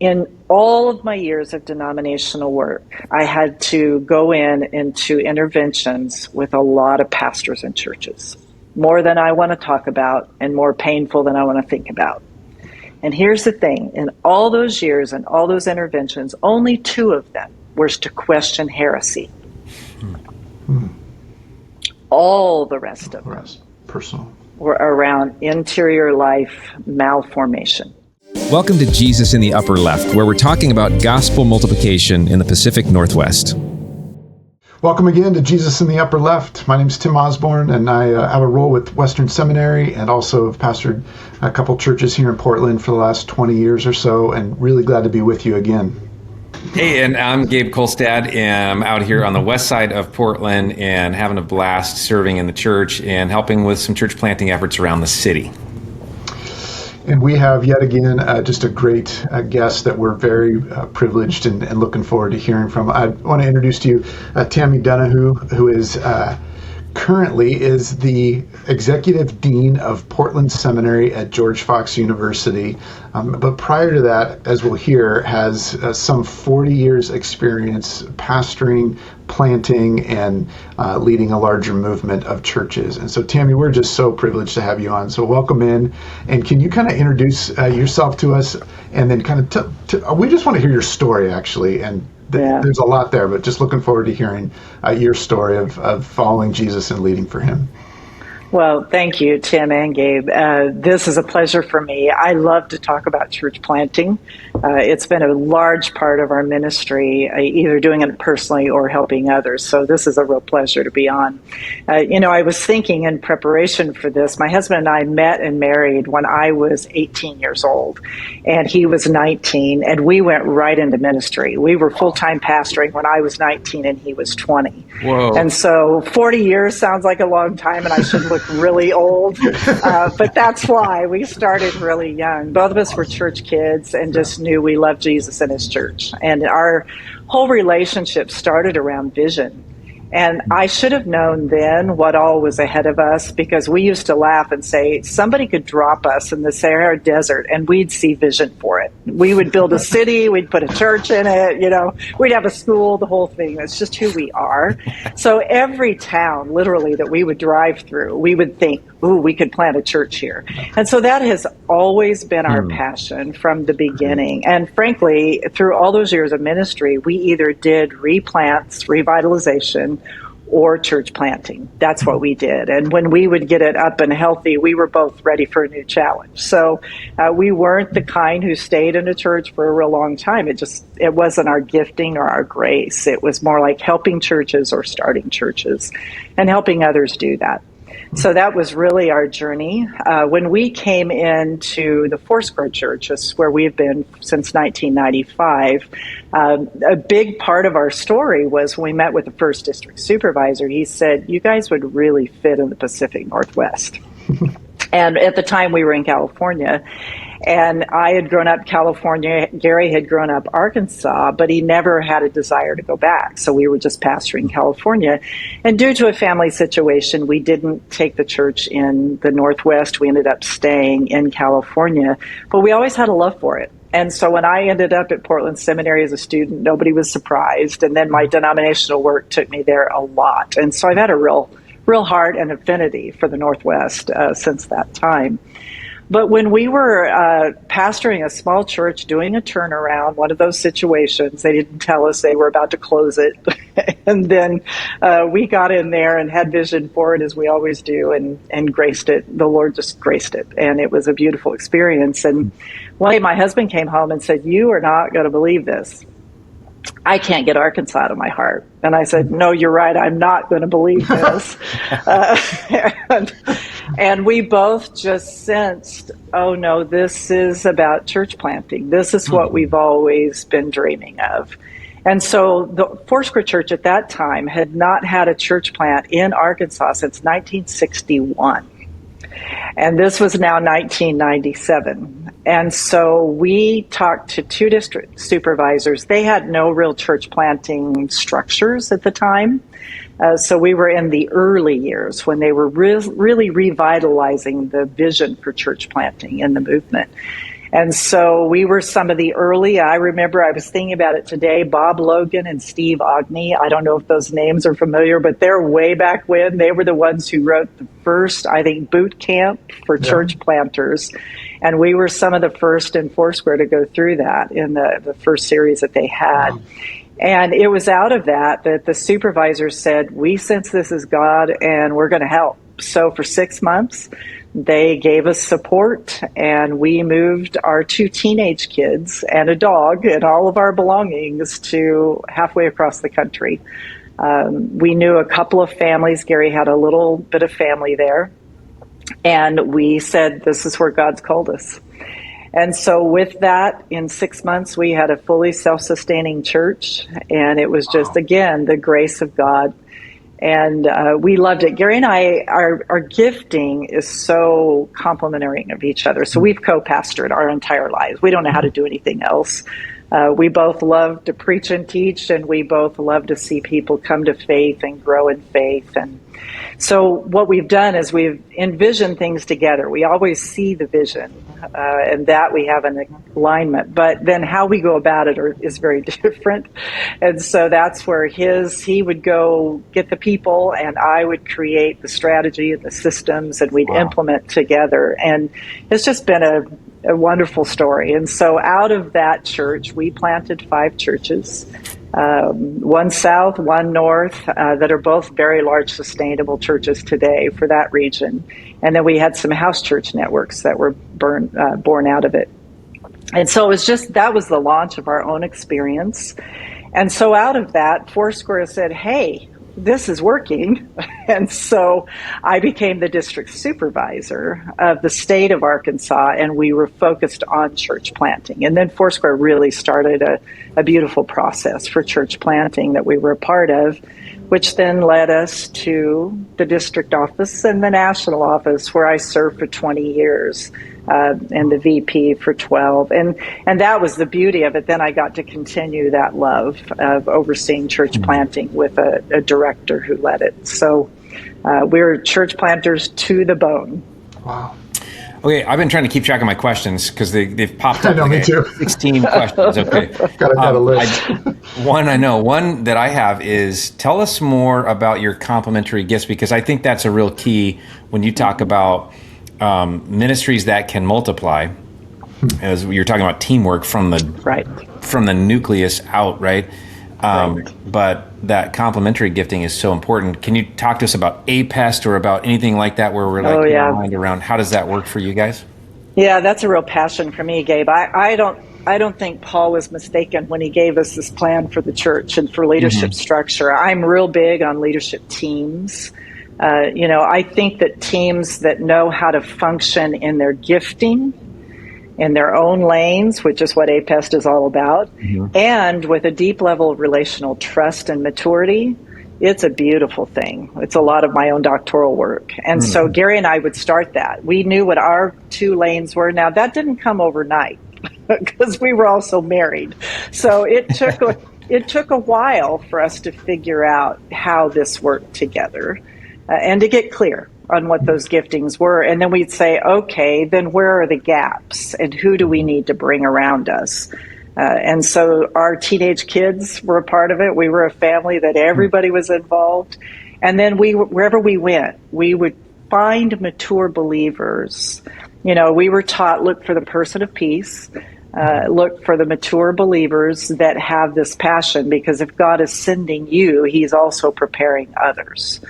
In all of my years of denominational work, I had to go into interventions with a lot of pastors and churches, more than I want to talk about and more painful than I want to think about. And here's the thing, in all those years and all those interventions, only 2 of them were to question heresy. All the rest of them personal were around interior life malformation. Welcome to Jesus in the Upper Left, where we're talking about gospel multiplication in the Pacific Northwest. Welcome again to Jesus in the Upper Left. My name is Tim Osborne, and I have a role with Western Seminary and also have pastored a couple churches here in Portland for the last 20 years or so, and really glad to be with you again. Hey, and I'm Gabe Kolstad, and I'm out here on the west side of Portland and having a blast serving in the church and helping with some church planting efforts around the city. And we have yet again just a great guest that we're very privileged and looking forward to hearing from. I want to introduce to you Tammy Dunahue, who is currently is the Executive Dean of Portland Seminary at George Fox University. But prior to that, as we'll hear, has some 40 years experience pastoring, planting, and leading a larger movement of churches. And so, Tammy, we're just so privileged to have you on. So welcome in. And can you kind of introduce yourself to us, and then kind of we just want to hear your story, actually. And there's a lot there, but just looking forward to hearing your story of following Jesus and leading for him. Well, thank you, Tim and Gabe. This is a pleasure for me. I love to talk about church planting. It's been a large part of our ministry, either doing it personally or helping others. So this is a real pleasure to be on. I was thinking in preparation for this, my husband and I met and married when I was 18 years old, and he was 19, and we went right into ministry. We were full-time pastoring when I was 19 and he was 20. Whoa. And so 40 years sounds like a long time, and I should look really old, but that's why we started really young. Both of us were church kids and just knew we loved Jesus and his church. And our whole relationship started around vision. And I should have known then what all was ahead of us, because we used to laugh and say somebody could drop us in the Sahara Desert and we'd see vision for it. We would build a city, we'd put a church in it, we'd have a school, the whole thing. That's just who we are. So every town, literally, that we would drive through, we would think, ooh, we could plant a church here. And so that has always been our passion from the beginning. And frankly, through all those years of ministry, we either did replants, revitalization, or church planting. That's what we did. And when we would get it up and healthy, we were both ready for a new challenge. So we weren't the kind who stayed in a church for a real long time. It wasn't our gifting or our grace. It was more like helping churches or starting churches and helping others do that. So that was really our journey. When we came into the Foursquare churches, where we've been since 1995, a big part of our story was when we met with the first district supervisor. He said, you guys would really fit in the Pacific Northwest. And at the time we were in California, and I had grown up California. Gary had grown up Arkansas, but he never had a desire to go back. So we were just pastoring California. And due to a family situation, we didn't take the church in the Northwest. We ended up staying in California, but we always had a love for it. And so when I ended up at Portland Seminary as a student, nobody was surprised. And then my denominational work took me there a lot. And so I've had a real heart and affinity for the Northwest since that time. But when we were pastoring a small church, doing a turnaround, one of those situations, they didn't tell us they were about to close it. And then we got in there and had vision for it, as we always do, and graced it. The Lord just graced it. And it was a beautiful experience. And one day my husband came home and said, you are not going to believe this. I can't get Arkansas out of my heart. And I said, no, you're right. I'm not going to believe this. And we both just sensed, oh no, this is about church planting. This is what we've always been dreaming of. And so the Foursquare Church at that time had not had a church plant in Arkansas since 1961. And this was now 1997. And so we talked to 2 district supervisors. They had no real church planting structures at the time. So we were in the early years when they were really revitalizing the vision for church planting in the movement. And so we were some of the early, I remember I was thinking about it today, Bob Logan and Steve Ogney. I don't know if those names are familiar, but they're way back when. They were the ones who wrote the first, I think, boot camp for church planters. And we were some of the first in Foursquare to go through that in the first series that they had. Wow. And it was out of that the supervisor said, we sense this is God and we're going to help. So for 6 months, they gave us support, and we moved our 2 teenage kids and a dog and all of our belongings to halfway across the country. We knew a couple of families. Gary had a little bit of family there. And we said, this is where God's called us. And so with that, in 6 months, we had a fully self-sustaining church. And it was just, again, the grace of God. And we loved it. Gary and I, our gifting is so complementary of each other. So we've co-pastored our entire lives. We don't know how to do anything else. We both love to preach and teach, and we both love to see people come to faith and grow in faith. And so what we've done is we've envisioned things together. We always see the vision, and that we have an alignment. But then how we go about it is very different. And so that's where he would go get the people, and I would create the strategy and the systems, and we'd implement together. And it's just been a wonderful story. And so out of that church, we planted 5 churches, one south, one north, that are both very large sustainable churches today for that region. And then we had some house church networks that were born out of it. And so it was that was the launch of our own experience. And so out of that, Foursquare said, hey, this is working. And so I became the district supervisor of the state of Arkansas, and we were focused on church planting. And then Foursquare really started a beautiful process for church planting that we were a part of, which then led us to the district office and the national office, where I served for 20 years, and the VP for 12. And that was the beauty of it. Then I got to continue that love of overseeing church planting with a director who led it. So we're church planters to the bone. Wow. Okay, I've been trying to keep track of my questions because they've popped up. I know, me too. 16 questions. Okay. Got a list. One that I have is, tell us more about your complementary gifts, because I think that's a real key when you talk about ministries that can multiply, as you're talking about teamwork from the nucleus out, right? But that complementary gifting is so important. Can you talk to us about APEST or about anything like that, where we're aligned around how does that work for you guys? Yeah, that's a real passion for me, Gabe. I don't think Paul was mistaken when he gave us this plan for the church and for leadership structure. I'm real big on leadership teams. I think that teams that know how to function in their gifting, in their own lanes, which is what APEST is all about, and with a deep level of relational trust and maturity, it's a beautiful thing. It's a lot of my own doctoral work. And so Gary and I would start that. We knew what our 2 lanes were. Now, that didn't come overnight because we were also married. So it took a while for us to figure out how this worked together. And to get clear on what those giftings were. And then we'd say, okay, then where are the gaps and who do we need to bring around us? And so our teenage kids were a part of it. We were a family that everybody was involved. And then wherever we went, we would find mature believers. We were taught, look for the person of peace. Look for the mature believers that have this passion, because if God is sending you, he's also preparing others.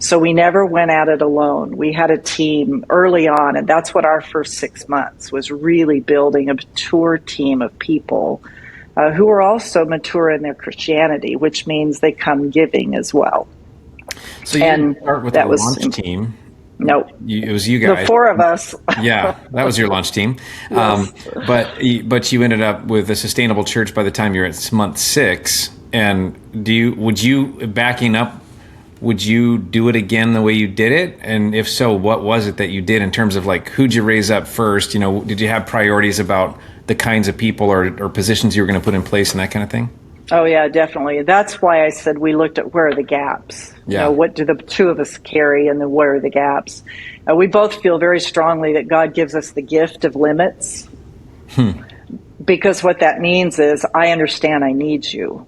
So we never went at it alone. We had a team early on, and that's what our first 6 months was, really building a mature team of people who are also mature in their Christianity, which means they come giving as well. So you didn't start with a launch team. No, it was you guys. The 4 of us. Yeah, that was your launch team. Yes. But you ended up with a sustainable church by the time you're at month 6. And would you do it again the way you did it? And if so, what was it that you did in terms of who'd you raise up first? Did you have priorities about the kinds of people or positions you were going to put in place and that kind of thing? Oh, yeah, definitely. That's why I said we looked at where are the gaps. Yeah. What do the 2 of us carry, and then where are the gaps? We both feel very strongly that God gives us the gift of limits. Because what that means is I understand I need you.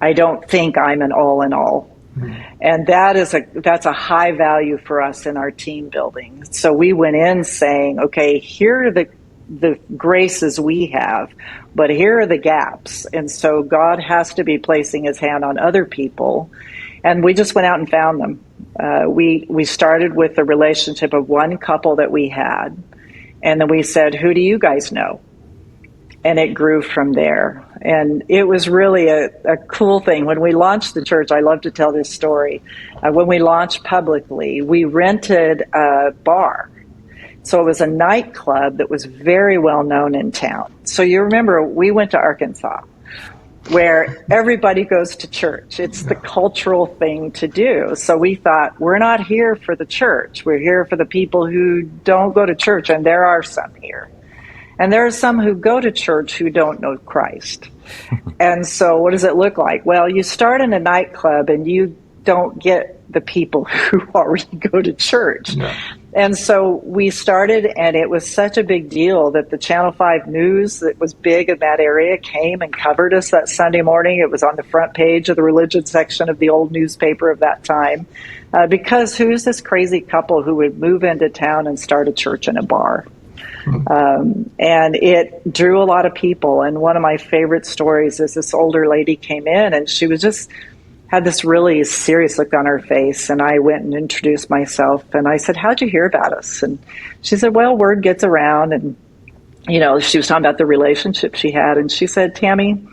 I don't think I'm an all in all. And that's a high value for us in our team building. So we went in saying, okay, here are the graces we have, but here are the gaps. And so God has to be placing his hand on other people. And we just went out and found them. We started with the relationship of one couple that we had. And then we said, who do you guys know? And it grew from there. And it was really a cool thing. When we launched the church, I love to tell this story. When we launched publicly, we rented a bar. So it was a nightclub that was very well known in town. So you remember, we went to Arkansas, where everybody goes to church. It's the cultural thing to do. So we thought, we're not here for the church. We're here for the people who don't go to church, and there are some here. And there are some who go to church who don't know Christ. And so what does it look like? Well, you start in a nightclub and you don't get the people who already go to church. Yeah. And so we started, and it was such a big deal that the Channel 5 News that was big in that area came and covered us that Sunday morning. It was on the front page of the religion section of the old newspaper of that time. Because who's this crazy couple who would move into town and start a church in a bar? And it drew a lot of people. And one of my favorite stories is this older lady came in, and she was just had this really serious look on her face. And I went and introduced myself, and I said, how'd you hear about us? And she said, well, word gets around. And, you know, she was talking about the relationship she had. And she said, Tammy,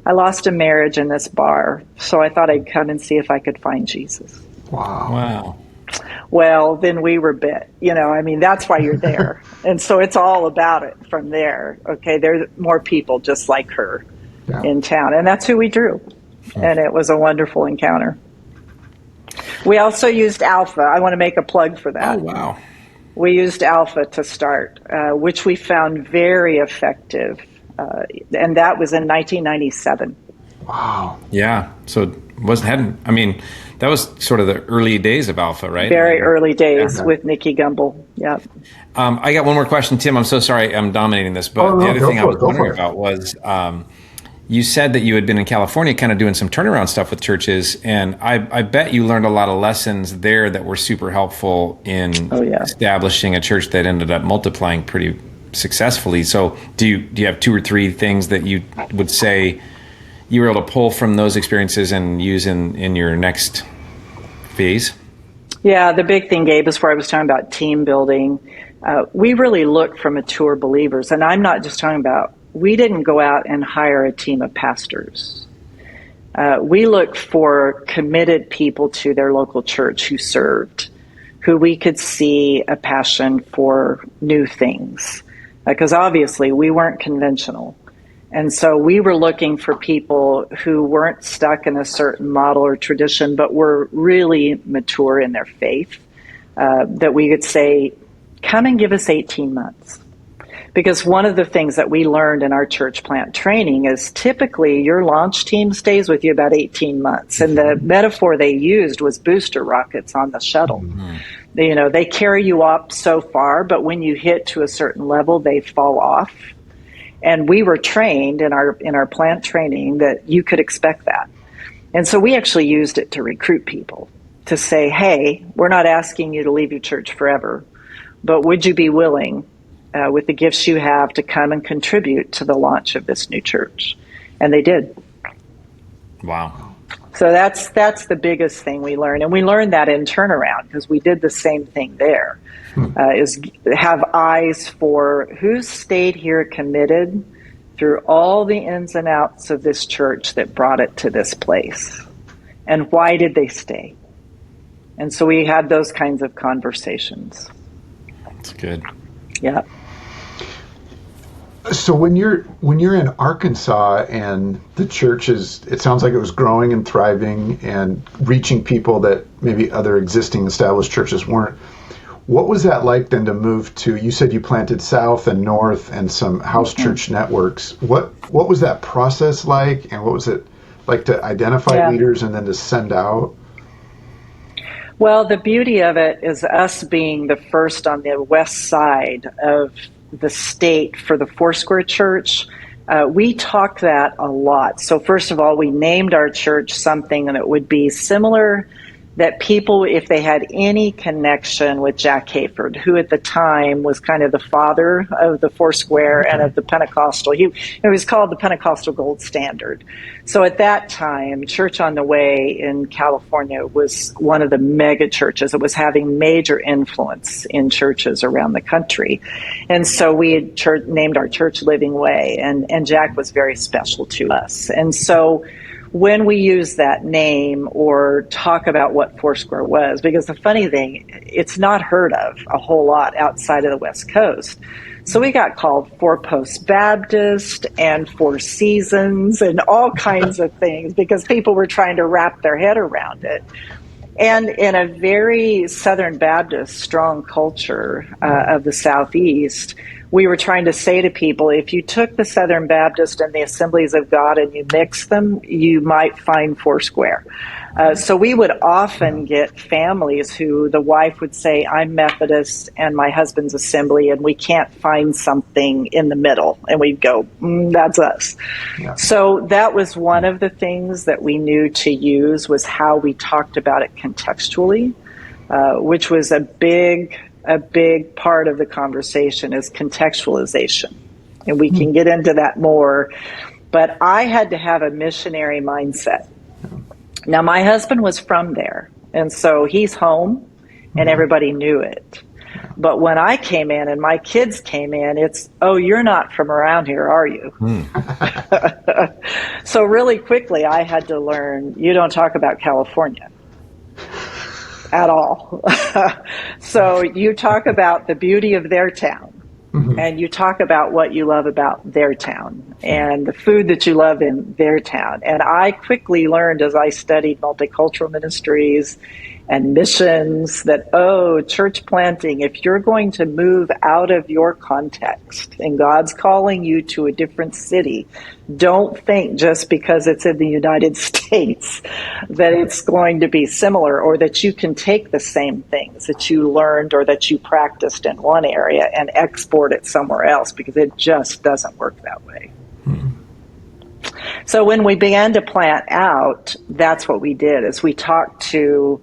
I lost a marriage in this bar, so I thought I'd come and see if I could find Jesus. Wow. Well, then we were bit. You know, I mean, that's why you're there. And so it's all about it from there. Okay, there's more people just like her in town. And that's who we drew. And it was a wonderful encounter. We also used Alpha. I want to make a plug for that. Oh, wow. We used Alpha to start, which we found very effective. And that was in 1997. Wow. Yeah. So that was sort of the early days of Alpha, right? Very early days with Nikki Gumbel. Yeah. I got one more question, Tim. I'm so sorry I'm dominating this, but the other thing I was wondering about was you said that you had been in California kind of doing some turnaround stuff with churches, and I bet you learned a lot of lessons there that were super helpful in establishing a church that ended up multiplying pretty successfully. So do you have two or three things that you would say you were able to pull from those experiences and use in your next phase? Yeah, the big thing, Gabe, is where I was talking about team building. We really look for mature believers. And I'm not just talking about, we didn't go out and hire a team of pastors. We look for committed people to their local church who served, who we could see a passion for new things. Because obviously we weren't conventional. And so we were looking for people who weren't stuck in a certain model or tradition, but were really mature in their faith, that we could say, come and give us 18 months. Because one of the things that we learned in our church plant training is typically your launch team stays with you about 18 months. And the metaphor they used was booster rockets on the shuttle. Mm-hmm. You know, they carry you up so far, but when you hit to a certain level, they fall off. And we were trained in our plant training that you could expect that. And so we actually used it to recruit people, to say, hey, we're not asking you to leave your church forever, but would you be willing, with the gifts you have, to come and contribute to the launch of this new church? And they did. Wow. So that's the biggest thing we learned. And we learned that in turnaround because we did the same thing there. Is have eyes for who stayed here committed through all the ins and outs of this church that brought it to this place. And why did they stay? And so we had those kinds of conversations. That's good. Yeah. So when you're in Arkansas and the church it sounds like it was growing and thriving and reaching people that maybe other existing established churches weren't. What was that like then to move to? You said you planted South and North and some house church networks. What was that process like, and what was it like to identify leaders and then to send out? Well, the beauty of it is us being the first on the west side of the state for the Foursquare church, we talked that a lot. So first of all, we named our church something that would be similar, that people, if they had any connection with Jack Hayford, who at the time was kind of the father of the Foursquare and of the Pentecostal, it was called the Pentecostal Gold Standard. So at that time, Church on the Way in California was one of the mega churches. It was having major influence in churches around the country. And so we had named our church Living Way, and Jack was very special to us. And so when we use that name or talk about what Foursquare was, because the funny thing, it's not heard of a whole lot outside of the West Coast. So we got called Four Posts Baptist and Four Seasons and all kinds of things because people were trying to wrap their head around it. And in a very Southern Baptist strong culture of the Southeast, we were trying to say to people, if you took the Southern Baptist and the Assemblies of God and you mixed them, you might find Foursquare. So we would often get families who the wife would say, I'm Methodist and my husband's Assembly, and we can't find something in the middle. And we'd go, that's us. Yeah. So that was one of the things that we knew to use, was how we talked about it contextually, which was a big part of the conversation, is contextualization. And we can get into that more. But I had to have a missionary mindset. Now, my husband was from there, and so he's home, and everybody knew it. But when I came in and my kids came in, it's, oh, you're not from around here, are you? So really quickly, I had to learn, you don't talk about California at all. So you talk about the beauty of their town, and you talk about what you love about their town and the food that you love in their town. And I quickly learned, as I studied multicultural ministries and missions, that, church planting, if you're going to move out of your context and God's calling you to a different city, don't think just because it's in the United States that it's going to be similar, or that you can take the same things that you learned or that you practiced in one area and export it somewhere else, because it just doesn't work that way. So when we began to plant out, that's what we did, is we talked to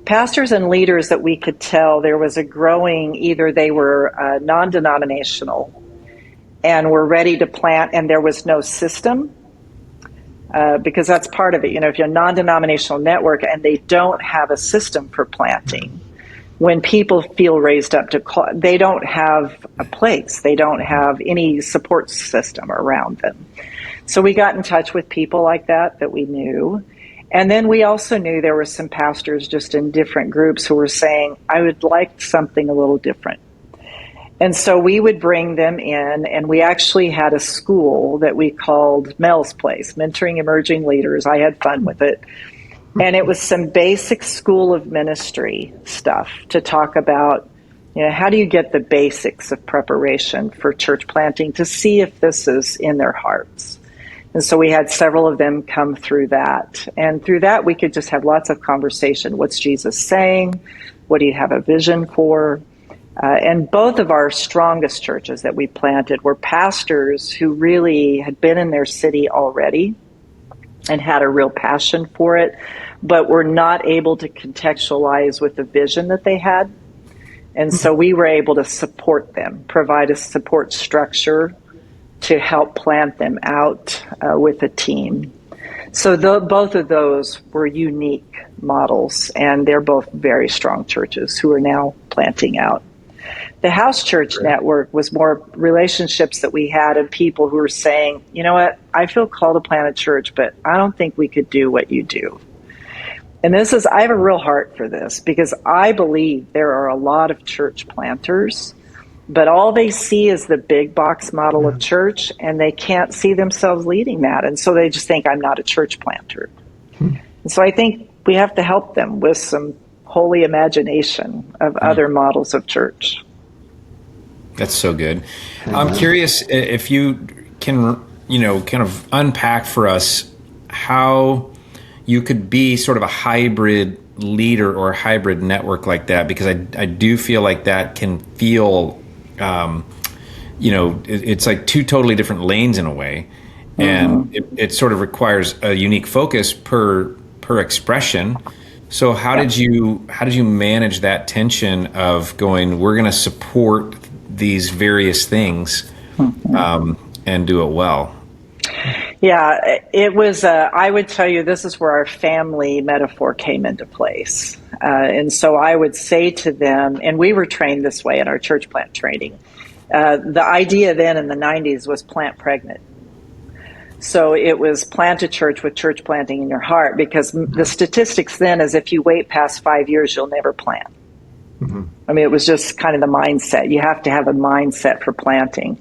pastors and leaders that we could tell there was a growing, either they were non-denominational and were ready to plant, and there was no system, because that's part of it. You know, if you're a non-denominational network and they don't have a system for planting, when people feel raised up to call, they don't have a place. They don't have any support system around them. So we got in touch with people like that we knew. And then we also knew there were some pastors just in different groups who were saying, I would like something a little different. And so we would bring them in, and we actually had a school that we called Mel's Place, Mentoring Emerging Leaders. I had fun with it. And it was some basic school of ministry stuff to talk about, you know, how do you get the basics of preparation for church planting to see if this is in their hearts. And so we had several of them come through that. And through that, we could just have lots of conversation. What's Jesus saying? What do you have a vision for? And both of our strongest churches that we planted were pastors who really had been in their city already and had a real passion for it, but were not able to contextualize with the vision that they had. And so we were able to support them, provide a support structure to help plant them out with a team. So both of those were unique models, and they're both very strong churches who are now planting out. The house church network was more relationships that we had and people who were saying, you know what, I feel called to plant a church, but I don't think we could do what you do. And I have a real heart for this, because I believe there are a lot of church planters, but all they see is the big box model of church, and they can't see themselves leading that. And so they just think, I'm not a church planter. And so I think we have to help them with some holy imagination of other models of church. That's so good. I'm curious if you can, kind of unpack for us how you could be sort of a hybrid leader or a hybrid network like that, because I do feel like that can feel it's like two totally different lanes in a way, and it sort of requires a unique focus per expression. So how did you manage that tension of going, we're going to support these various things and do it well? Yeah, it was, I would tell you, this is where our family metaphor came into place. And so I would say to them, and we were trained this way in our church plant training, the idea then in the 90s was plant pregnant. So it was plant a church with church planting in your heart, because the statistics then is if you wait past 5 years, you'll never plant. I mean, it was just kind of the mindset. You have to have a mindset for planting.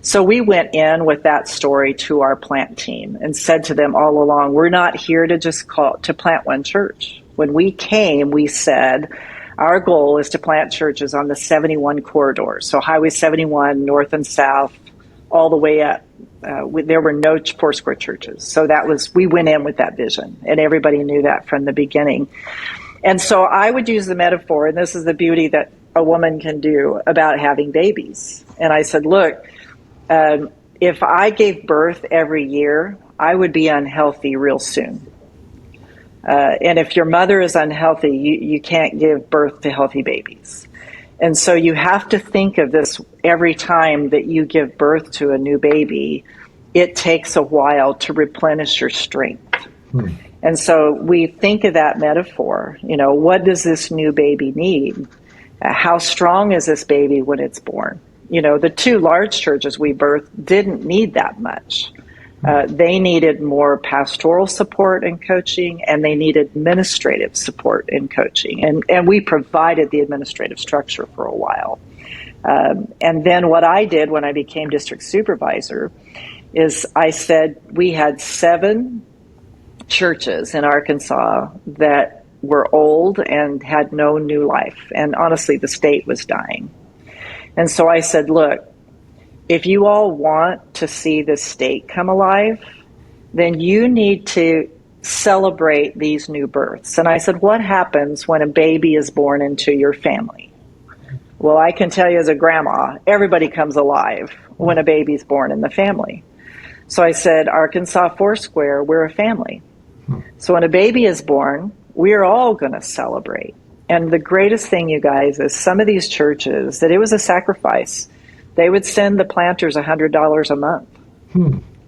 So we went in with that story to our plant team and said to them all along, we're not here to just to plant one church. When we came, we said, our goal is to plant churches on the 71 corridors. So Highway 71, north and south, all the way up. There were no Foursquare churches. So we went in with that vision, and everybody knew that from the beginning. And so I would use the metaphor, and this is the beauty that a woman can do about having babies. And I said, look, if I gave birth every year, I would be unhealthy real soon. And if your mother is unhealthy, you can't give birth to healthy babies. And so you have to think of this every time that you give birth to a new baby, it takes a while to replenish your strength. And so we think of that metaphor, what does this new baby need? How strong is this baby when it's born? The two large churches we birthed didn't need that much. They needed more pastoral support and coaching, and they needed administrative support and coaching. And we provided the administrative structure for a while. And then what I did when I became district supervisor is I said we had 7 churches in Arkansas that were old and had no new life. And honestly, the state was dying. And so I said, look, if you all want to see the state come alive, then you need to celebrate these new births. And I said, what happens when a baby is born into your family? Well, I can tell you as a grandma, everybody comes alive when a baby's born in the family. So I said, Arkansas Foursquare, we're a family. So when a baby is born, we're all going to celebrate. And the greatest thing, you guys, is some of these churches, that it was a sacrifice. They would send the planters $100 a month.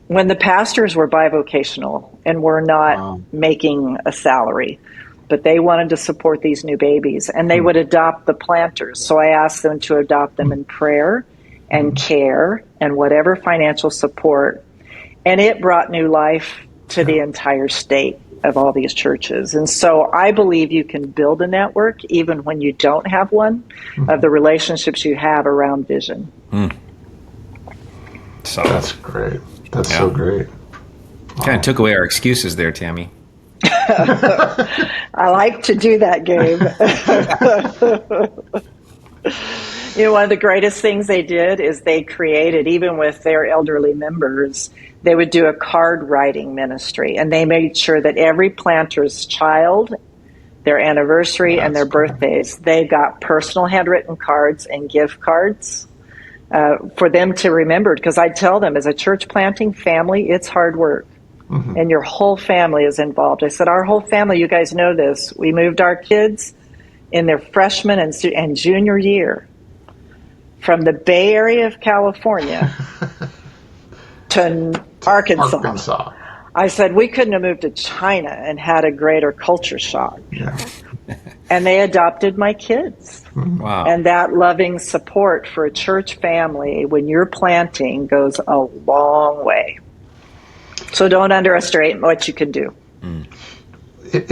When the pastors were bivocational and were not making a salary, but they wanted to support these new babies, and they would adopt the planters. So I asked them to adopt them in prayer and care and whatever financial support. And it brought new life to the entire state of all these churches. And so I believe you can build a network even when you don't have one, of the relationships you have around vision. So that's great. That's so great. Kind of took away our excuses there, Tammy. I like to do that, Gabe. One of the greatest things they did is they created, even with their elderly members, they would do a card writing ministry, and they made sure that every planter's child, their anniversary and their birthdays, they got personal handwritten cards and gift cards for them to remember. Because I tell them, as a church planting family, it's hard work. And your whole family is involved. I said, our whole family, you guys know this, we moved our kids in their freshman and junior year from the Bay Area of California to Arkansas. I said, we couldn't have moved to China and had a greater culture shock. And they adopted my kids. Wow. And that loving support for a church family when you're planting goes a long way. So don't underestimate what you can do. In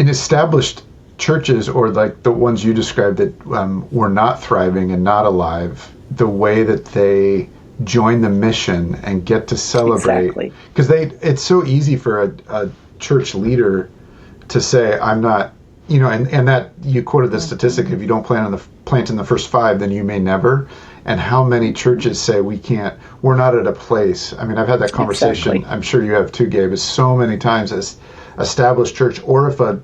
established churches, or like the ones you described that were not thriving and not alive, the way that they join the mission and get to celebrate, because it's so easy for a church leader to say, I'm not, and that you quoted the statistic, if you don't plant in the first 5, then you may never. And how many churches say we're not at a place. I mean, I've had that conversation. I'm sure you have too, Gabe, is so many times as established church, or if a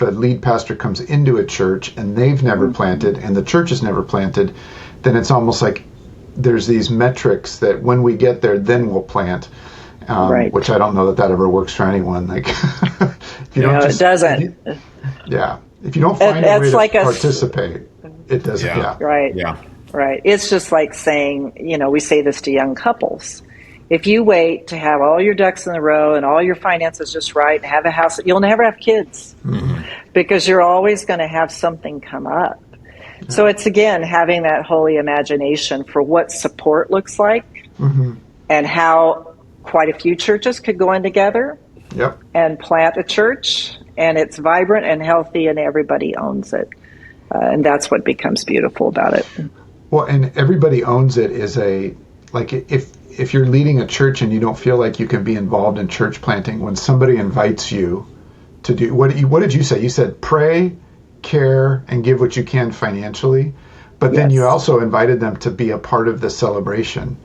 lead pastor comes into a church and they've never planted and the church has never planted, then it's almost like there's these metrics that when we get there, then we'll plant. Right. Which I don't know that ever works for anyone. Like, if you don't it doesn't. If you don't find a way to like participate, it doesn't. Yeah. Right. Yeah. Right. It's just like saying, we say this to young couples. If you wait to have all your ducks in a row and all your finances just right and have a house, you'll never have kids because you're always going to have something come up. Yeah. So it's, again, having that holy imagination for what support looks like and how quite a few churches could go in together and plant a church, and it's vibrant and healthy and everybody owns it. And that's what becomes beautiful about it. Well, and everybody owns it is if you're leading a church and you don't feel like you can be involved in church planting, when somebody invites you to do, what did you say? You said pray, care, and give what you can financially, but then you also invited them to be a part of the celebration.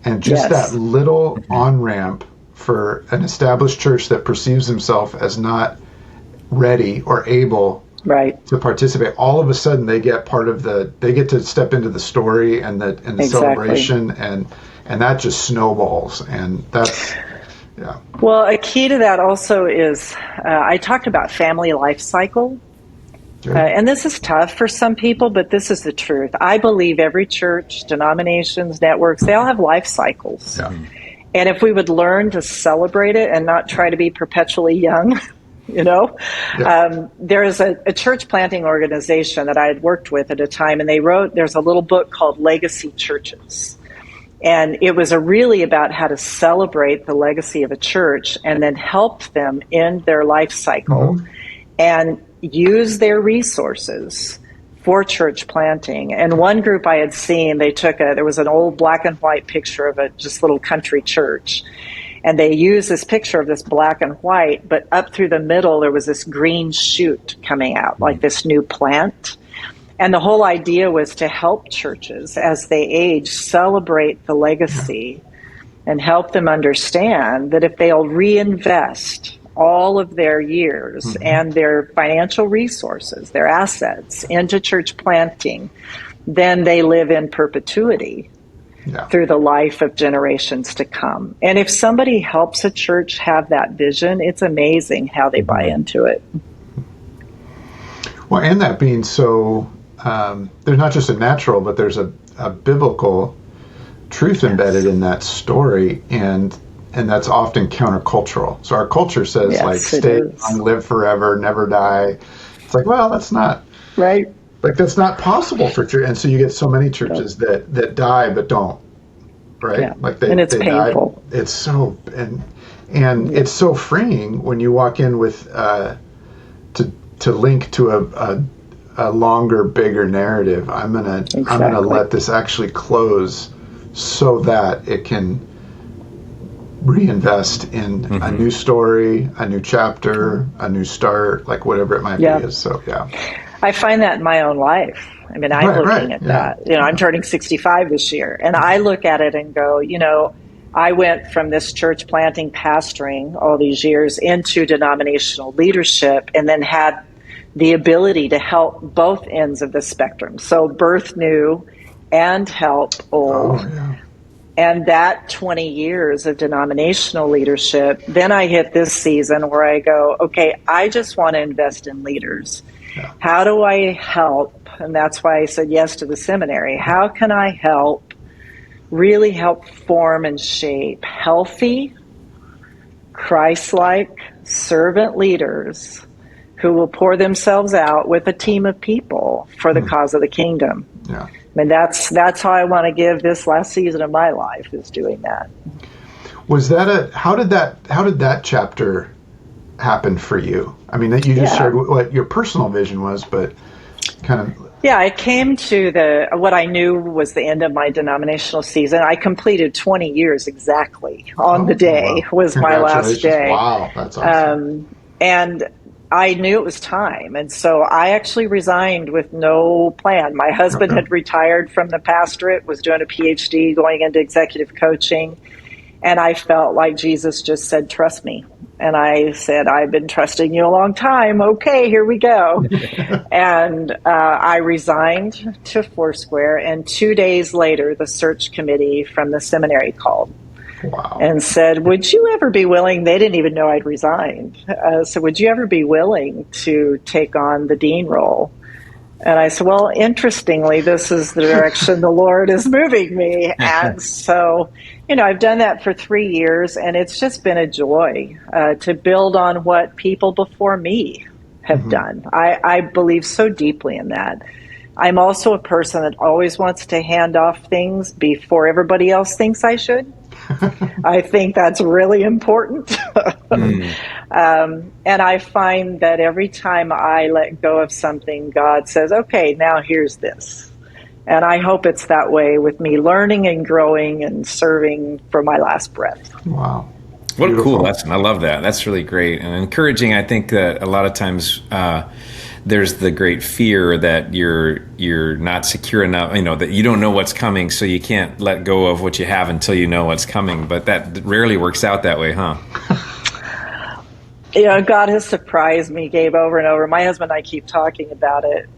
And just that little on-ramp for an established church that perceives himself as not ready or able to participate, all of a sudden they get to step into the story and the celebration, and that just snowballs. And that's, Well, a key to that also is, I talked about family life cycle. And this is tough for some people, but this is the truth. I believe every church, denominations, networks, they all have life cycles. Yeah. And if we would learn to celebrate it and not try to be perpetually young, there is a church planting organization that I had worked with at a time, and there's a little book called Legacy Churches. And it was really about how to celebrate the legacy of a church and then help them in their life cycle and use their resources for church planting. And one group I had seen, there was an old black and white picture of a just little country church. And they used this picture of this black and white, but up through the middle, there was this green shoot coming out, like this new plant. And the whole idea was to help churches as they age celebrate the legacy and help them understand that if they'll reinvest all of their years and their financial resources, their assets into church planting, then they live in perpetuity through the life of generations to come. And if somebody helps a church have that vision, it's amazing how they buy into it. Well, and that being so, there's not just a natural, but there's a biblical truth embedded in that story, and that's often countercultural. So our culture says, stay young, live forever, never die. It's like, well, that's not right. Like, that's not possible for church. And so you get so many churches that die but don't. Right? Yeah. Like and it's painful. Die. It's so and it's so freeing when you walk in with to link to a longer, bigger narrative. I'm gonna let this actually close so that it can reinvest in a new story, a new chapter, a new start, like whatever it might be. So, I find that in my own life. I mean, I'm looking at that. I'm turning 65 this year, and I look at it and go, I went from this church planting, pastoring all these years into denominational leadership, and then had the ability to help both ends of the spectrum. So birth new and help old. Oh, yeah. And that 20 years of denominational leadership, then I hit this season where I go, okay, I just want to invest in leaders. Yeah. How do I help? And that's why I said yes to the seminary. How can I really help form and shape healthy, Christ-like servant leaders who will pour themselves out with a team of people for the cause of the kingdom? Yeah. I mean, that's how I want to give this last season of my life, is doing that. Was that how did that chapter happen for you? I mean, that you just shared what your personal vision was, but kind of. Yeah, I came to what I knew was the end of my denominational season. I completed 20 years exactly on the day was my last day. Wow, that's awesome. And I knew it was time. And so I actually resigned with no plan. My husband had retired from the pastorate, was doing a PhD, going into executive coaching. And I felt like Jesus just said, trust me. And I said, I've been trusting you a long time. Okay, here we go. And I resigned to Foursquare. And 2 days later, the search committee from the seminary called. Wow. And said, would you ever be willing, they didn't even know I'd resigned. So would you ever be willing to take on the dean role? And I said, well, interestingly, this is the direction the Lord is moving me. And so, I've done that for 3 years, and it's just been a joy to build on what people before me have done. I believe so deeply in that. I'm also a person that always wants to hand off things before everybody else thinks I should. I think that's really important. And I find that every time I let go of something, God says, okay, now here's this. And I hope it's that way with me learning and growing and serving for my last breath. Wow. What a cool lesson. I love that. That's really great and encouraging. I think that a lot of times there's the great fear that you're not secure enough, that you don't know what's coming, so you can't let go of what you have until you know what's coming. But that rarely works out that way, huh? God has surprised me, Gabe, over and over. My husband and I keep talking about it.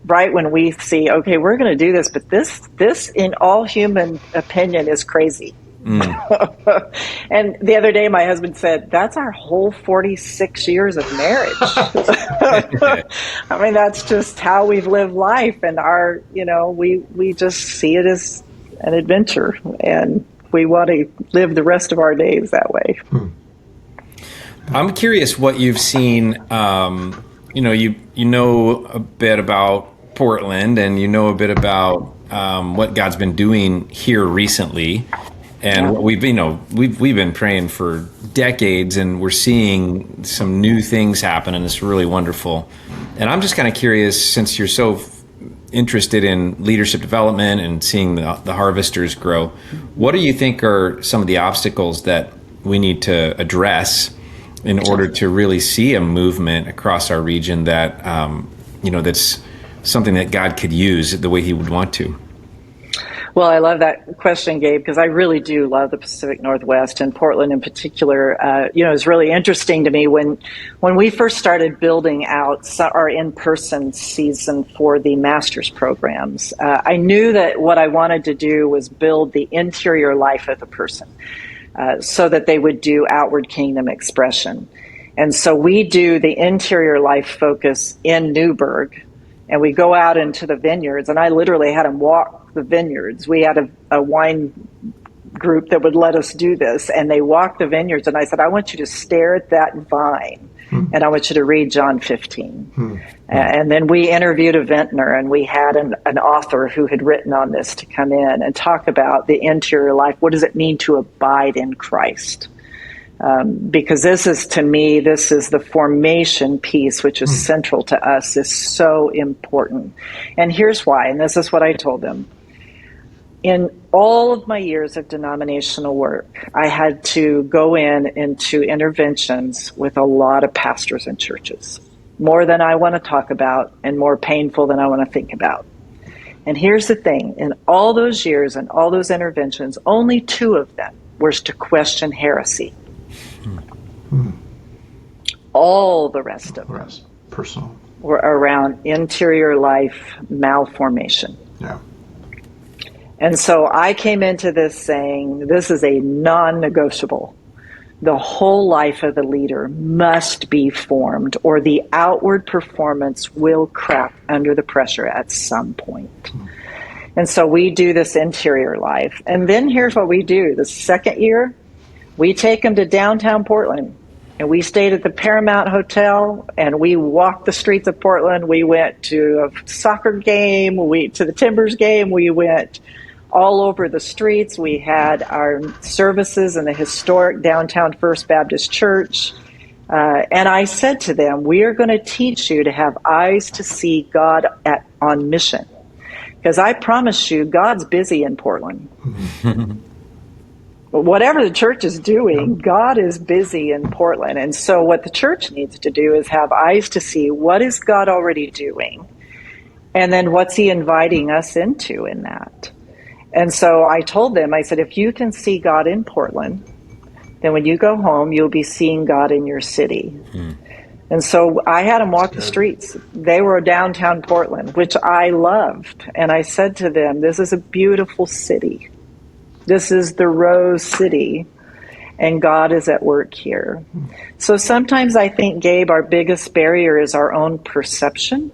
Right when we see, okay, we're going to do this, but this, in all human opinion, is crazy. And the other day, my husband said, that's our whole 46 years of marriage. I mean, that's just how we've lived life. And we just see it as an adventure. And we want to live the rest of our days that way. I'm curious what you've seen. You know a bit about Portland, and you know a bit about what God's been doing here recently. And we've been praying for decades, and we're seeing some new things happen, and it's really wonderful. And I'm just kind of curious, since you're so interested in leadership development and seeing the harvesters grow, what do you think are some of the obstacles that we need to address in order to really see a movement across our region that that's something that God could use the way He would want to? Well, I love that question, Gabe, because I really do love the Pacific Northwest and Portland in particular. It's really interesting to me when we first started building out our in-person season for the master's programs. I knew that what I wanted to do was build the interior life of the person so that they would do outward kingdom expression. And so we do the interior life focus in Newburgh, and we go out into the vineyards, and I literally had them walk the vineyards. We had a wine group that would let us do this, and they walked the vineyards, and I said, I want you to stare at that vine, and I want you to read John 15. And then we interviewed a vintner, and we had an author who had written on this to come in and talk about the interior life. What does it mean to abide in Christ? Because this is the formation piece, which is central to us, is so important. And here's why, and this is what I told them. In all of my years of denominational work, I had to go into interventions with a lot of pastors and churches, more than I want to talk about and more painful than I want to think about. And here's the thing, in all those years and all those interventions, only 2 of them were to question heresy. All the rest of them personal were around interior life malformation. Yeah. And so I came into this saying, this is a non-negotiable. The whole life of the leader must be formed, or the outward performance will crack under the pressure at some point. And so we do this interior life. And then here's what we do. The second year, we take them to downtown Portland. And we stayed at the Paramount Hotel, and we walked the streets of Portland. We went to a soccer game, to the Timbers game. We went all over the streets. We had our services in the historic downtown First Baptist Church. And I said to them, we are going to teach you to have eyes to see God on mission. Because I promise you, God's busy in Portland. But whatever the church is doing, God is busy in Portland. And so what the church needs to do is have eyes to see what is God already doing, and then what's He inviting us into in that. And so I told them, I said, if you can see God in Portland then when you go home, you'll be seeing God in your city. And so I had them walk the streets. They were downtown Portland, which I loved. And I said to them, this is a beautiful city. This is the Rose City, and God is at work here. So sometimes I think, Gabe, our biggest barrier is our own perception.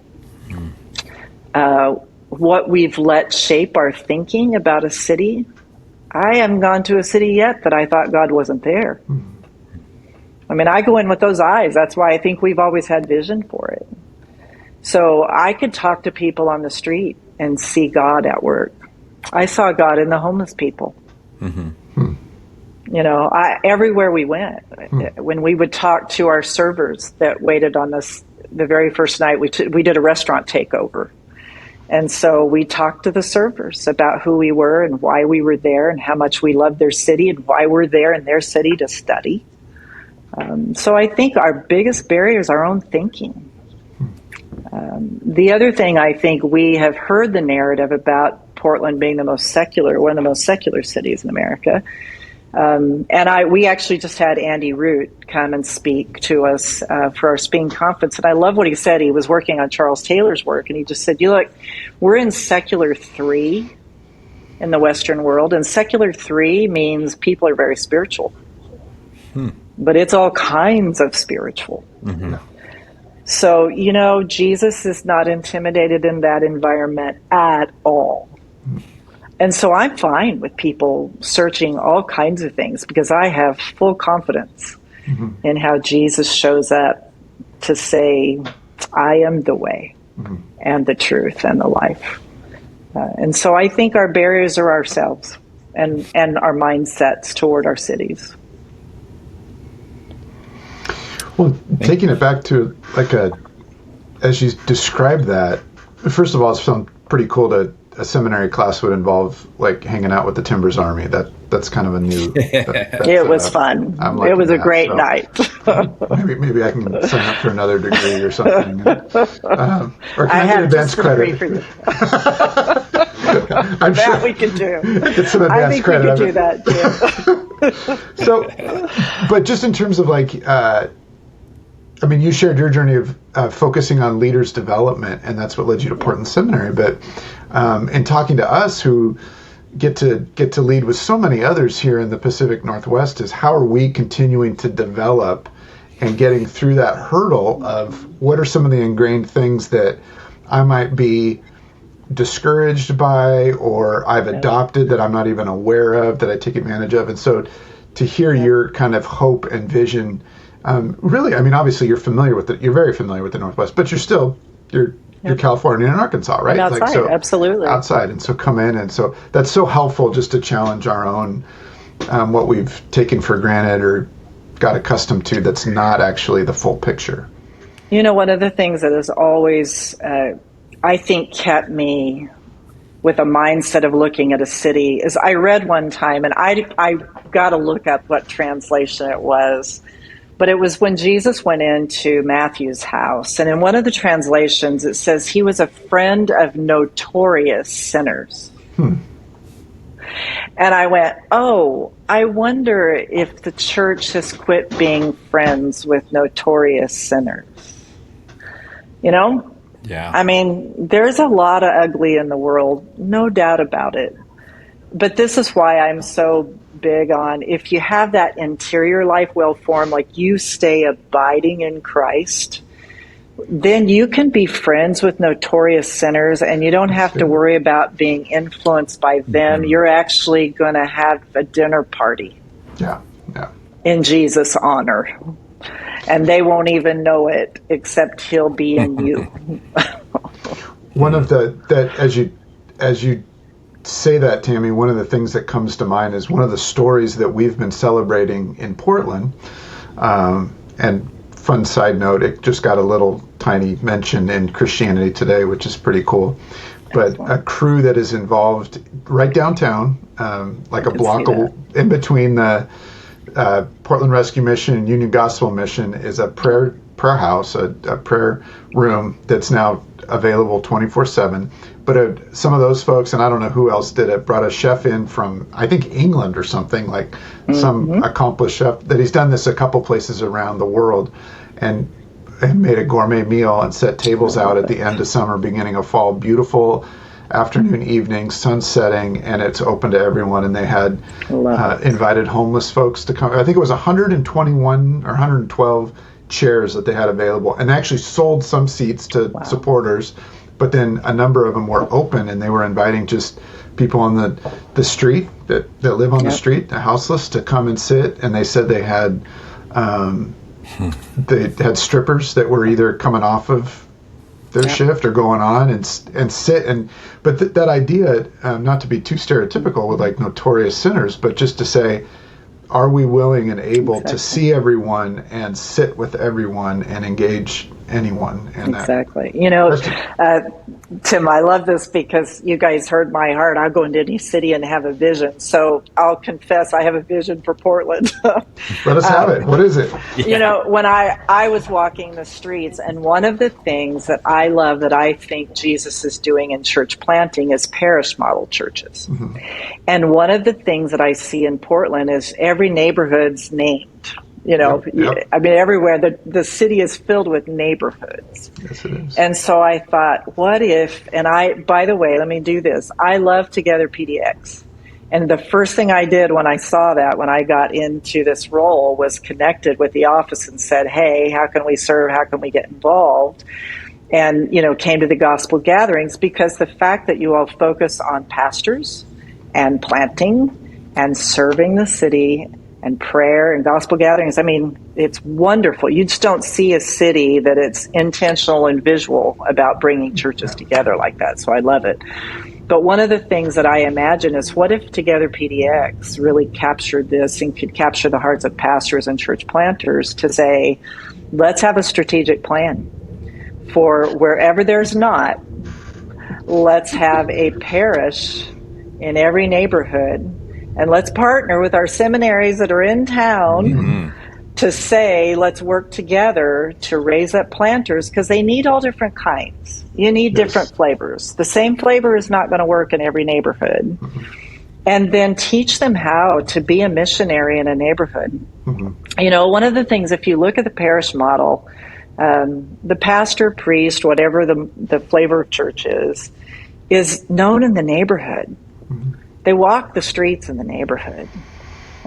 What we've let shape our thinking about a city. I haven't gone to a city yet that I thought God wasn't there. I mean, I go in with those eyes. That's why I think we've always had vision for it. So I could talk to people on the street and see God at work. I saw God in the homeless people. You know, everywhere we went, when we would talk to our servers that waited on us the very first night, we did a restaurant takeover. And so we talked to the servers about who we were and why we were there and how much we loved their city and why we're there in their city to study. So I think our biggest barrier is our own thinking. The other thing, I think we have heard the narrative about Portland being one of the most secular cities in America. We actually just had Andy Root come and speak to us for our Speen conference. And I love what he said. He was working on Charles Taylor's work. And he just said, look, we're in secular 3 in the Western world. And secular 3 means people are very spiritual. But it's all kinds of spiritual. So, you know, Jesus is not intimidated in that environment at all. And so I'm fine with people searching all kinds of things because I have full confidence in how Jesus shows up to say, I am the way and the truth and the life. And so I think our barriers are ourselves and our mindsets toward our cities. Well, taking it back to as you described that, first of all, it sounds pretty cool that a seminary class would involve like hanging out with the Timbers Army. That's kind of a new. It was fun. It was a great night. maybe I can sign up for another degree or something. Or can I get advanced credit? For you. I'm that sure we can do. Get some advanced I think credit. We can do that too. So, but just in terms of I mean, you shared your journey of focusing on leaders' development, and that's what led you to Portland Seminary. But in talking to us who get to lead with so many others here in the Pacific Northwest, is how are we continuing to develop and getting through that hurdle of what are some of the ingrained things that I might be discouraged by or I've adopted that I'm not even aware of, that I take advantage of. And so to hear your kind of hope and vision. Really, I mean, obviously you're very familiar with the Northwest, but you're California and Arkansas, right? I'm outside, absolutely. Outside, and so come in, and so that's so helpful just to challenge our own, what we've taken for granted or got accustomed to that's not actually the full picture. You know, one of the things that has always, I think, kept me with a mindset of looking at a city is I read one time, and I got to look up what translation it was. But it was when Jesus went into Matthew's house. And in one of the translations, it says he was a friend of notorious sinners. And I went, oh, I wonder if the church has quit being friends with notorious sinners. You know? Yeah. I mean, there's a lot of ugly in the world, no doubt about it. But this is why I'm so big on, if you have that interior life well formed, like you stay abiding in Christ, then you can be friends with notorious sinners and you don't have to worry about being influenced by them. You're actually going to have a dinner party in Jesus' honor. And they won't even know it except he'll be in you. One of as you say that, Tammy, one of the things that comes to mind is one of the stories that we've been celebrating in Portland. And fun side note, it just got a little tiny mention in Christianity Today, which is pretty cool. But a crew that is involved right downtown, like a block in between the Portland Rescue Mission and Union Gospel Mission, is a prayer house, a prayer room that's now available 24/7. But some of those folks, and I don't know who else did it, brought a chef in from, I think, England or something, like some accomplished chef, that he's done this a couple places around the world, and made a gourmet meal and set tables out at the end of summer, beginning of fall. Beautiful afternoon, evening, sun setting, and it's open to everyone. And they had invited homeless folks to come. I think it was 121 or 112 chairs that they had available, and they actually sold some seats to supporters, but then a number of them were open, and they were inviting just people on the street that live on the street, the houseless, to come and sit. And they said they had strippers that were either coming off of their shift or going on and sit. But that idea, not to be too stereotypical with like notorious sinners, but just to say, are we willing and able to see everyone and sit with everyone and engage anyone? And exactly. Tim, I love this because you guys heard my heart. I'll go into any city and have a vision. So I'll confess I have a vision for Portland. Let us have it. What is it? When I was walking the streets, and one of the things that I love that I think Jesus is doing in church planting is parish model churches. Mm-hmm. And one of the things that I see in Portland is every neighborhood's named. I mean, everywhere the city is filled with neighborhoods. Yes, it is. And so I thought, what if, by the way, let me do this. I love Together PDX. And the first thing I did when I saw that, when I got into this role, was connected with the office and said, hey, how can we serve? How can we get involved? And, came to the gospel gatherings, because the fact that you all focus on pastors and planting and serving the city and prayer and gospel gatherings, I mean, it's wonderful. You just don't see a city that it's intentional and visual about bringing churches together like that. So I love it. But one of the things that I imagine is, what if Together PDX really captured this and could capture the hearts of pastors and church planters to say, let's have a strategic plan for wherever there's not, let's have a parish in every neighborhood. And let's partner with our seminaries that are in town to say, let's work together to raise up planters, because they need all different kinds. You need different flavors. The same flavor is not going to work in every neighborhood. And then teach them how to be a missionary in a neighborhood. One of the things, if you look at the parish model, the pastor, priest, whatever the flavor of church is known in the neighborhood. They walk the streets in the neighborhood.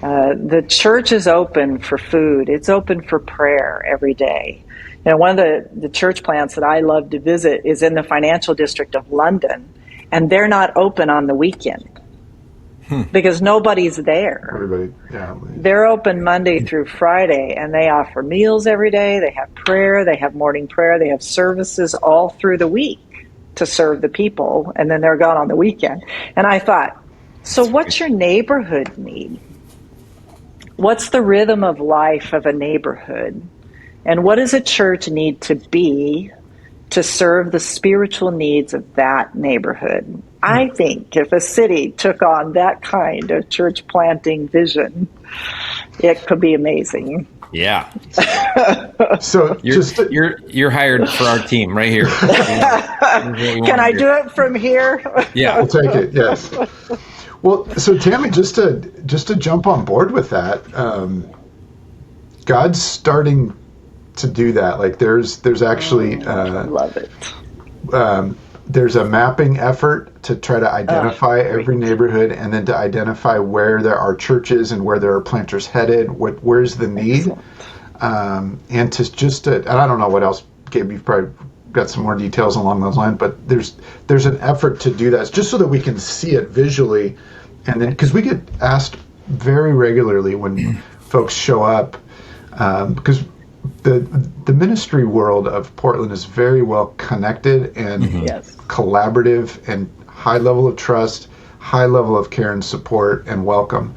The church is open for food. It's open for prayer every day. One of the church plants that I love to visit is in the financial district of London, and they're not open on the weekend because nobody's there. They're open Monday through Friday, and they offer meals every day. They have prayer. They have morning prayer. They have services all through the week to serve the people, and then they're gone on the weekend. And I thought, so what's your neighborhood need? What's the rhythm of life of a neighborhood? And what does a church need to be to serve the spiritual needs of that neighborhood? I think if a city took on that kind of church planting vision, it could be amazing. Yeah. So you're hired for our team right here. Can I do it from here? Yeah. We'll take it. Yes. Well, so Tammy, just to jump on board with that, God's starting to do that. Like there's actually love it. There's a mapping effort to try to identify every neighborhood, and then to identify where there are churches and where there are planters headed. Where's the need, and and I don't know what else. Gabe, you've probably got some more details along those lines, but there's an effort to do that just so that we can see it visually, and then because we get asked very regularly when folks show up, because the ministry world of Portland is very well connected and collaborative, and high level of trust, high level of care and support and welcome.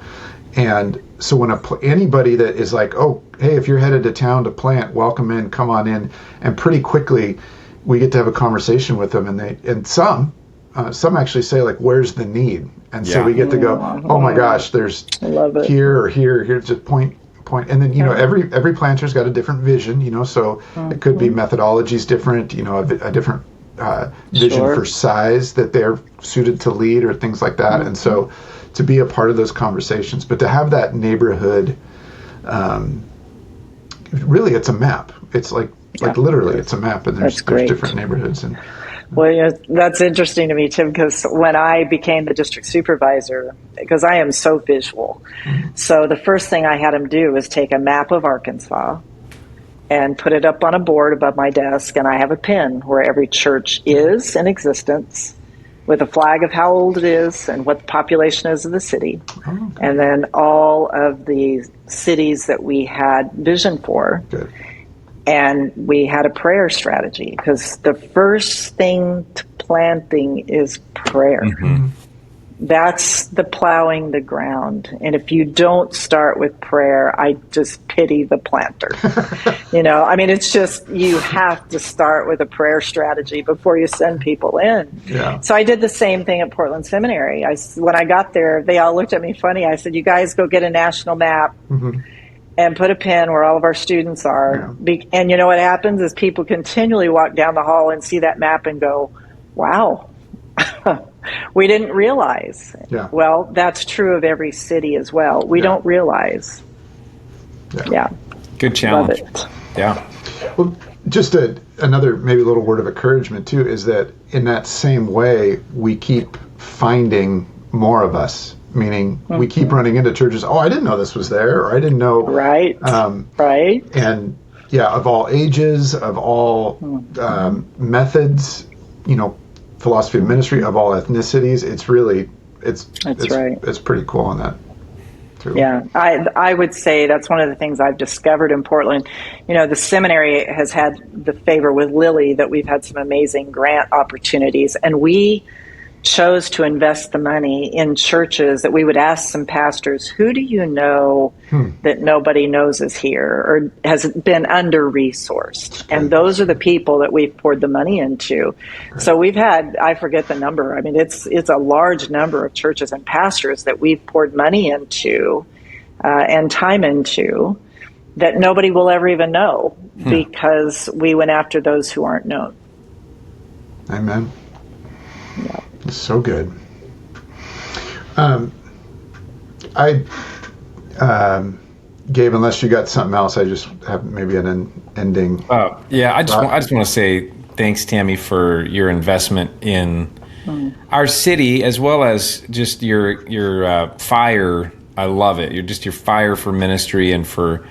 And so when anybody that is like, oh, hey, if you're headed to town to plant, welcome in, come on in, and pretty quickly we get to have a conversation with them, and some actually say, like, where's the need? And so we get to go, oh my gosh, there's here or here's a point. And then, every planter's got a different vision, so it could be methodologies different, a different vision Sure. for size that they're suited to lead or things like that. And so to be a part of those conversations, but to have that neighborhood, really it's a map. It's like literally it's a map, and there's different neighborhoods. And well, that's interesting to me, Tim, because when I became the district supervisor, because I am so visual, so the first thing I had him do was take a map of Arkansas and put it up on a board above my desk, and I have a pin where every church is in existence with a flag of how old it is and what the population is of the city. And then all of the cities that we had vision for. Good. And we had a prayer strategy, because the first thing to planting is prayer. That's the plowing the ground. And if you don't start with prayer, I just pity the planter. I mean, it's just, you have to start with a prayer strategy before you send people in. Yeah. So I did the same thing at Portland Seminary. When I got there, they all looked at me funny. I said, you guys go get a national map and put a pin where all of our students are. Yeah. And you know what happens is people continually walk down the hall and see that map and go, wow. We didn't realize. Yeah. Well, that's true of every city as well. We don't realize. Yeah. Good challenge. Love it. Yeah. Well, just another maybe a little word of encouragement too is that in that same way we keep finding more of us. Meaning we keep running into churches. Oh, I didn't know this was there, or I didn't know. Right. Right. And of all ages, of all methods, philosophy of ministry, of all ethnicities. It's really, it's right. It's pretty cool on that too. Yeah, I would say that's one of the things I've discovered in Portland. The seminary has had the favor with Lily that we've had some amazing grant opportunities, and we chose to invest the money in churches that we would ask some pastors, who do you know that nobody knows is here or has been under-resourced? And those are the people that we've poured the money into. Great. So we've had, I forget the number, I mean, it's a large number of churches and pastors that we've poured money into and time into that nobody will ever even know because we went after those who aren't known. Amen. Yeah. So good. Gabe, unless you got something else, I just have maybe an ending. I just want to say thanks, Tammy, for your investment in our city, as well as just your fire. I love it. Your fire for ministry and for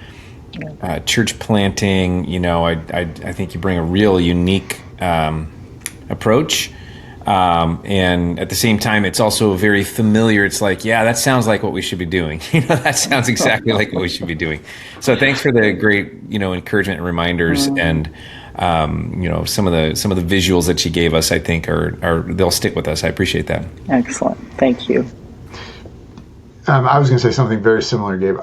church planting. I think you bring a real unique approach. And at the same time, it's also very familiar. It's like, that sounds like what we should be doing. That sounds exactly like what we should be doing. So thanks for the great, encouragement and reminders. And, some of the visuals that you gave us, I think they'll stick with us. I appreciate that. Excellent. Thank you. I was going to say something very similar, Gabe.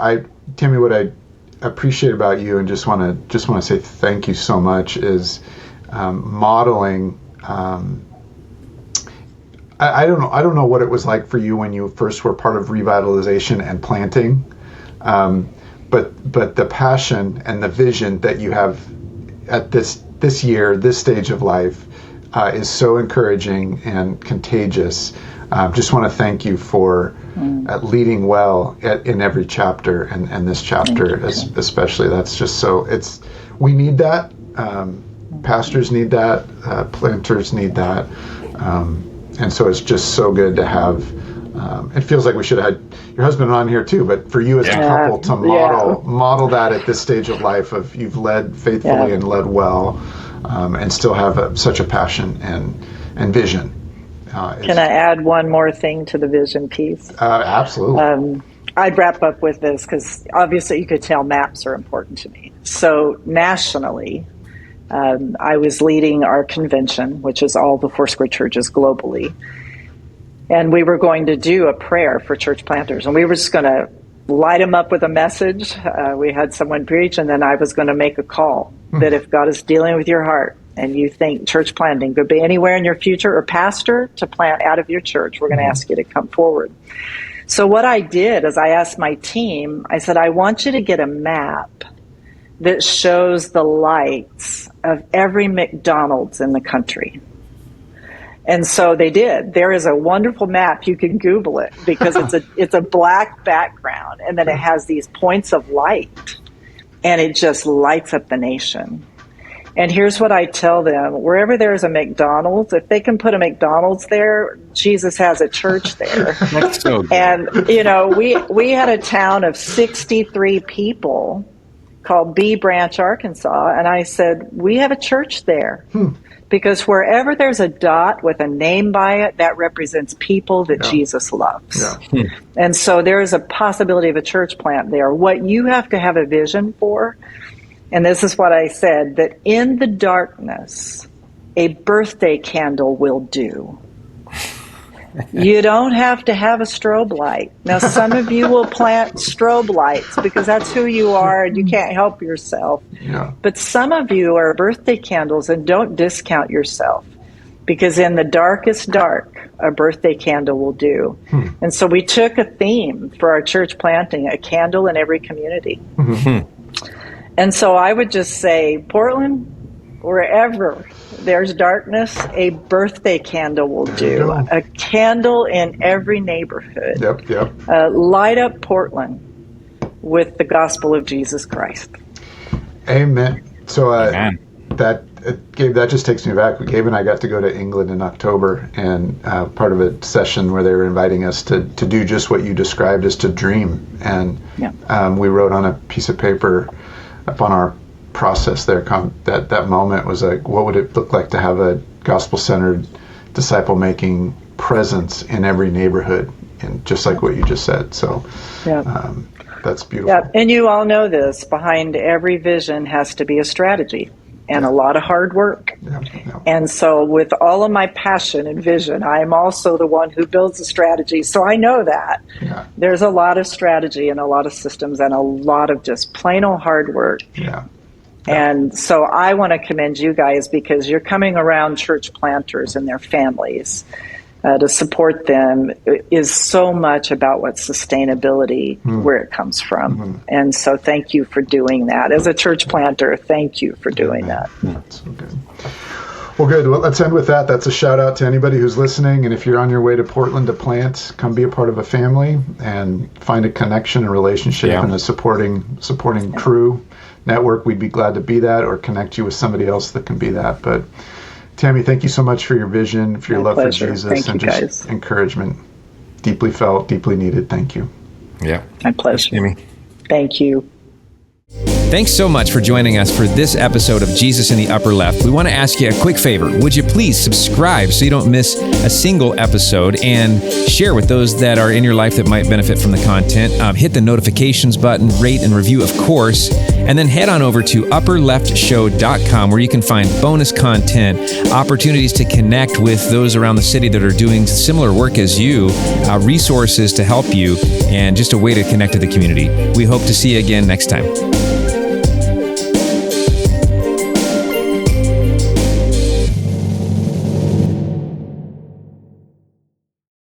Tammy, what I appreciate about you and just want to say thank you so much is modeling. I don't know what it was like for you when you first were part of revitalization and planting, but the passion and the vision that you have at this year, this stage of life, is so encouraging and contagious. Just want to thank you for leading well in every chapter, and this chapter especially. That's just so. We need that. Pastors need that. Planters need that. And so it's just so good to have. It feels like we should have had your husband on here too, but for you as a couple to model that at this stage of life of you've led faithfully and led well, and still have such a passion and vision. Can I add one more thing to the vision piece? Absolutely. I'd wrap up with this because obviously you could tell maps are important to me. So nationally, I was leading our convention, which is all the Foursquare churches globally. And we were going to do a prayer for church planters. And we were just going to light them up with a message. We had someone preach, and then I was going to make a call that if God is dealing with your heart and you think church planting could be anywhere in your future, or pastor to plant out of your church, we're going to ask you to come forward. So what I did is I asked my team, I said, I want you to get a map that shows the lights of every McDonald's in the country. And so they did. There is a wonderful map. You can Google it because it's a black background, and then it has these points of light, and it just lights up the nation. And here's what I tell them: wherever there's a McDonald's, if they can put a McDonald's there, Jesus has a church there. That's so good. And we had a town of 63 people called B Branch, Arkansas, and I said, we have a church there. Because wherever there's a dot with a name by it, that represents people that Jesus loves. Yeah. And so there is a possibility of a church plant there. What you have to have a vision for, and this is what I said, that in the darkness, a birthday candle will do. You don't have to have a strobe light. Now, some of you will plant strobe lights because that's who you are and you can't help yourself. Yeah. But some of you are birthday candles, and don't discount yourself, because in the darkest dark, a birthday candle will do. And so we took a theme for our church planting, a candle in every community. And so I would just say, Portland, wherever there's darkness, a birthday candle will do. A candle in every neighborhood. Yep. Light up Portland with the gospel of Jesus Christ. Amen. So Amen. Gabe, that just takes me back. Gabe and I got to go to England in October, and part of a session where they were inviting us to do just what you described as to dream. And we wrote on a piece of paper upon our process there, that moment was like, what would it look like to have a gospel-centered, disciple-making presence in every neighborhood, and just like what you just said. So that's beautiful. Yeah, and you all know this. Behind every vision has to be a strategy and a lot of hard work. And so with all of my passion and vision, I am also the one who builds the strategy. So I know that there's a lot of strategy and a lot of systems and a lot of just plain old hard work. And so I want to commend you guys, because you're coming around church planters and their families to support them is so much about what sustainability, where it comes from. And so thank you for doing that. As a church planter, thank you for doing that. That's so good. Well, good. Well, let's end with that. That's a shout out to anybody who's listening. And if you're on your way to Portland to plant, come be a part of a family and find a connection, a relationship, and a supporting crew network. We'd be glad to be that, or connect you with somebody else that can be that. But Tammy, thank you so much for your vision, for your love for Jesus, and just encouragement. Deeply felt, deeply needed. Thank you. Yeah. My pleasure. Tammy. Thank you. Thanks so much for joining us for this episode of Jesus in the Upper Left. We want to ask you a quick favor. Would you please subscribe so you don't miss a single episode, and share with those that are in your life that might benefit from the content. Hit the notifications button, rate and review, of course, and then head on over to upperleftshow.com, where you can find bonus content, opportunities to connect with those around the city that are doing similar work as you, resources to help you, and just a way to connect to the community. We hope to see you again next time.